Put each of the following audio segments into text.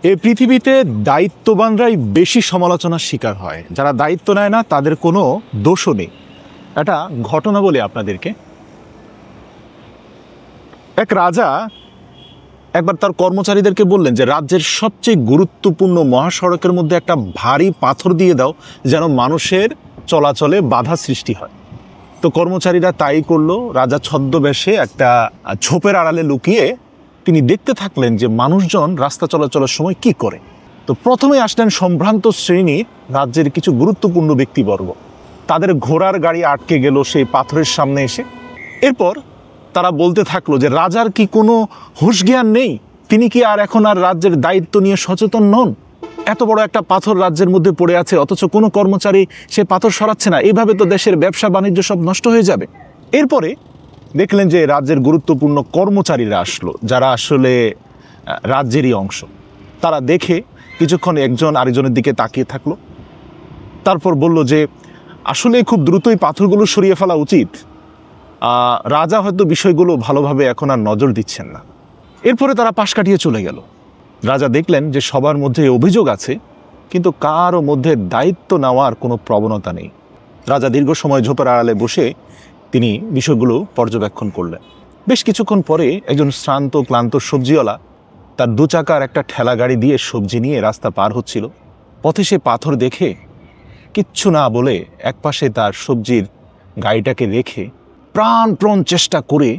এই পৃথিবীতে দায়িত্ববানরাই বেশি সমালোচনার শিকার হয়, যারা দায়িত্ব নেয় না তাদের কোনো দোষও নেই। একটা ঘটনা বলি আপনাদেরকে। এক রাজা একবার তার কর্মচারীদেরকে বললেন যে রাজ্যের সবচেয়ে গুরুত্বপূর্ণ মহাসড়কের মধ্যে একটা ভারী পাথর দিয়ে দাও যেন মানুষের চলাচলে বাধা সৃষ্টি হয়। তো কর্মচারীরা তাই করলো। রাজা ছদ্মবেশে একটা ঝোপের আড়ালে লুকিয়ে তিনি দেখতে থাকলেন যে মানুষজন রাস্তা চলাচলের সময় কি করে। তো প্রথমে আসলেন সম্ভ্রান্ত শ্রেণীর রাজ্যের কিছু গুরুত্বপূর্ণ ব্যক্তিবর্গ। তাদের ঘোড়ার গাড়ি আটকে গেল সেই পাথরের সামনে এসে। এরপর তারা বলতে থাকলো যে রাজার কি কোনো হুঁশ জ্ঞান নেই? তিনি কি আর এখন আর রাজ্যের দায়িত্ব নিয়ে সচেতন নন? এত বড় একটা পাথর রাজ্যের মধ্যে পড়ে আছে, অথচ কোনো কর্মচারী সে পাথর সরাচ্ছে না। এইভাবে তো দেশের ব্যবসা বাণিজ্য সব নষ্ট হয়ে যাবে। এরপরে দেখলেন যে রাজ্যের গুরুত্বপূর্ণ কর্মচারীরা আসলো, যারা আসলে রাজ্যেরই অংশ। তারা দেখে কিছুক্ষণ একজন আরেকজনের দিকে তাকিয়ে থাকলো। তারপর বলল যে আসলে খুব দ্রুতই পাথরগুলো সরিয়ে ফেলা উচিত। রাজা হয়তো বিষয়গুলো ভালোভাবে এখন আর নজর দিচ্ছেন না। এরপরে তারা পাশ কাটিয়ে চলে গেল। রাজা দেখলেন যে সবার মধ্যে অভিযোগ আছে, কিন্তু কারও মধ্যে দায়িত্ব নেওয়ার কোনো প্রবণতা নেই। রাজা দীর্ঘ সময় ঝোপের আড়ালে বসে তিনি বিষয়গুলো পর্যবেক্ষণ করলেন। বেশ কিছুক্ষণ পরে একজন শ্রান্ত ক্লান্ত সবজিওয়ালা তার দু চাকার একটা ঠেলা গাড়ি দিয়ে সবজি নিয়ে রাস্তা পার হচ্ছিল। পথে সে পাথর দেখে কিচ্ছু না বলে একপাশে তার সবজির গাড়িটাকে রেখে প্রাণপণ চেষ্টা করে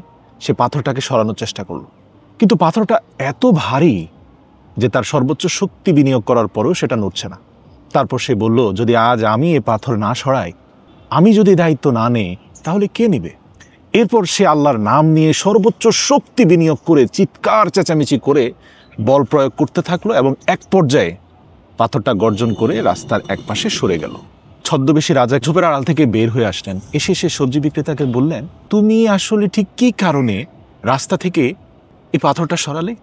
সে পাথরটাকে সরানোর চেষ্টা করলো। কিন্তু পাথরটা এত ভারী যে তার সর্বোচ্চ শক্তি বিনিয়োগ করার পরেও সেটা নড়ছে না। তারপর সে বলল, যদি আজ আমি এ পাথর না সরাই, আমি যদি দায়িত্ব না নেই, তাহলে কে নেবে? এরপর সে আল্লাহর নাম নিয়ে সর্বোচ্চ শক্তি বিনিয়োগ করে চিৎকার চেঁচামেচি করে বল প্রয়োগ করতে থাকলো এবং এক পর্যায়ে পাথরটা গর্জন করে রাস্তার একপাশে সরে গেল। ছদ্মবেশী রাজা ঝোপের আড়াল থেকে বের হয়ে আসলেন। এসে সে সবজি বিক্রেতাকে বললেন, তুমি আসলে ঠিক কী কারণে রাস্তা থেকে এই পাথরটা সরালে?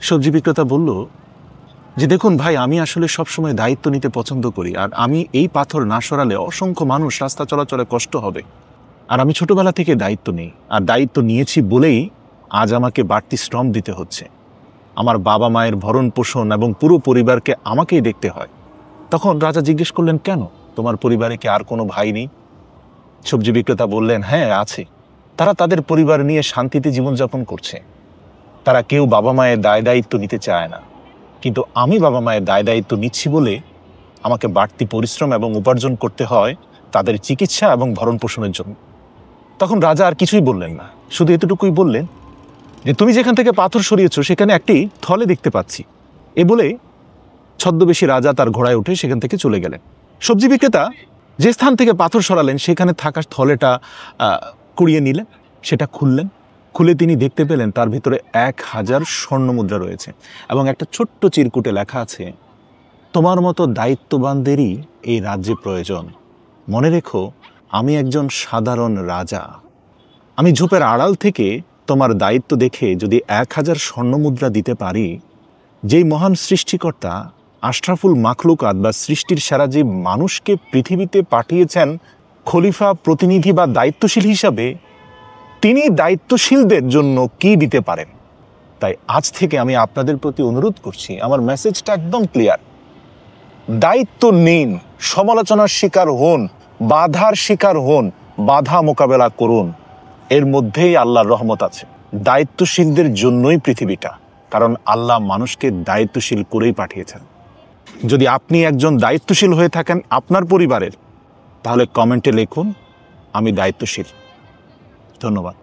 সবজি বিক্রেতা বলল যে দেখুন ভাই, আমি আসলে সবসময় দায়িত্ব নিতে পছন্দ করি, আর আমি এই পাথর না সরালে অসংখ্য মানুষ রাস্তা চলাচলে কষ্ট হবে। আর আমি ছোটবেলা থেকে দায়িত্ব নিই, আর দায়িত্ব নিয়েছি বলেই আজ আমাকে বাড়তি শ্রম দিতে হচ্ছে। আমার বাবা মায়ের ভরণ পোষণ এবং পুরো পরিবারকে আমাকেই দেখতে হয়। তখন রাজা জিজ্ঞেস করলেন, কেন? তোমার পরিবারে কি আর কোনো ভাই নেই? সবজি বিক্রেতা বললেন, হ্যাঁ আছে। তারা তাদের পরিবার নিয়ে শান্তিতে জীবনযাপন করছে। তারা কেউ বাবা মায়ের দায় দায়িত্ব নিতে চায় না, কিন্তু আমি বাবা মায়ের দায় দায়িত্ব নিচ্ছি বলে আমাকে বাড়তি পরিশ্রম এবং উপার্জন করতে হয় তাদের চিকিৎসা এবং ভরণ পোষণের জন্য। তখন রাজা আর কিছুই বললেন না, শুধু এতটুকুই বললেন যে তুমি যেখান থেকে পাথর সরিয়েছো সেখানে একটি থলে দেখতে পাচ্ছি। এ বলে ছদ্মবেশী রাজা তার ঘোড়ায় উঠে সেখান থেকে চলে গেলেন। সবজি বিক্রেতা যে স্থান থেকে পাথর সরালেন সেখানে থাকা থলেটা কুড়িয়ে নিলেন, সেটা খুললেন। খুলে তিনি দেখতে পেলেন তার ভিতরে 1000 স্বর্ণমুদ্রা রয়েছে এবং একটা ছোট্ট চিরকুটে লেখা আছে, তোমার মতো দায়িত্ববানদেরই এই রাজ্যে প্রয়োজন। মনে রেখো, আমি একজন সাধারণ রাজা। আমি ঝোপের আড়াল থেকে তোমার দায়িত্ব দেখে যদি 1000 স্বর্ণমুদ্রা দিতে পারি, যেই মহান সৃষ্টিকর্তা আশরাফুল মাখলুকাত বা সৃষ্টির সেরা যে মানুষকে পৃথিবীতে পাঠিয়েছেন খলিফা, প্রতিনিধি বা দায়িত্বশীল হিসাবে, তিনি দায়িত্বশীলদের জন্য কি দিতে পারেন। তাই আজ থেকে আমি আপনাদের প্রতি অনুরোধ করছি, আমার মেসেজটা একদম ক্লিয়ার। দায়িত্ব নিন, সমালোচনার শিকার হন, বাধার শিকার হন, বাধা মোকাবেলা করুন। এর মধ্যেই আল্লাহর রহমত আছে। দায়িত্বশীলদের জন্যই পৃথিবীটা, কারণ আল্লাহ মানুষকে দায়িত্বশীল করেই পাঠিয়েছেন। যদি আপনি একজন দায়িত্বশীল হয়ে থাকেন আপনার পরিবারের, তাহলে কমেন্টে লিখুন, আমি দায়িত্বশীল। ধন্যবাদ।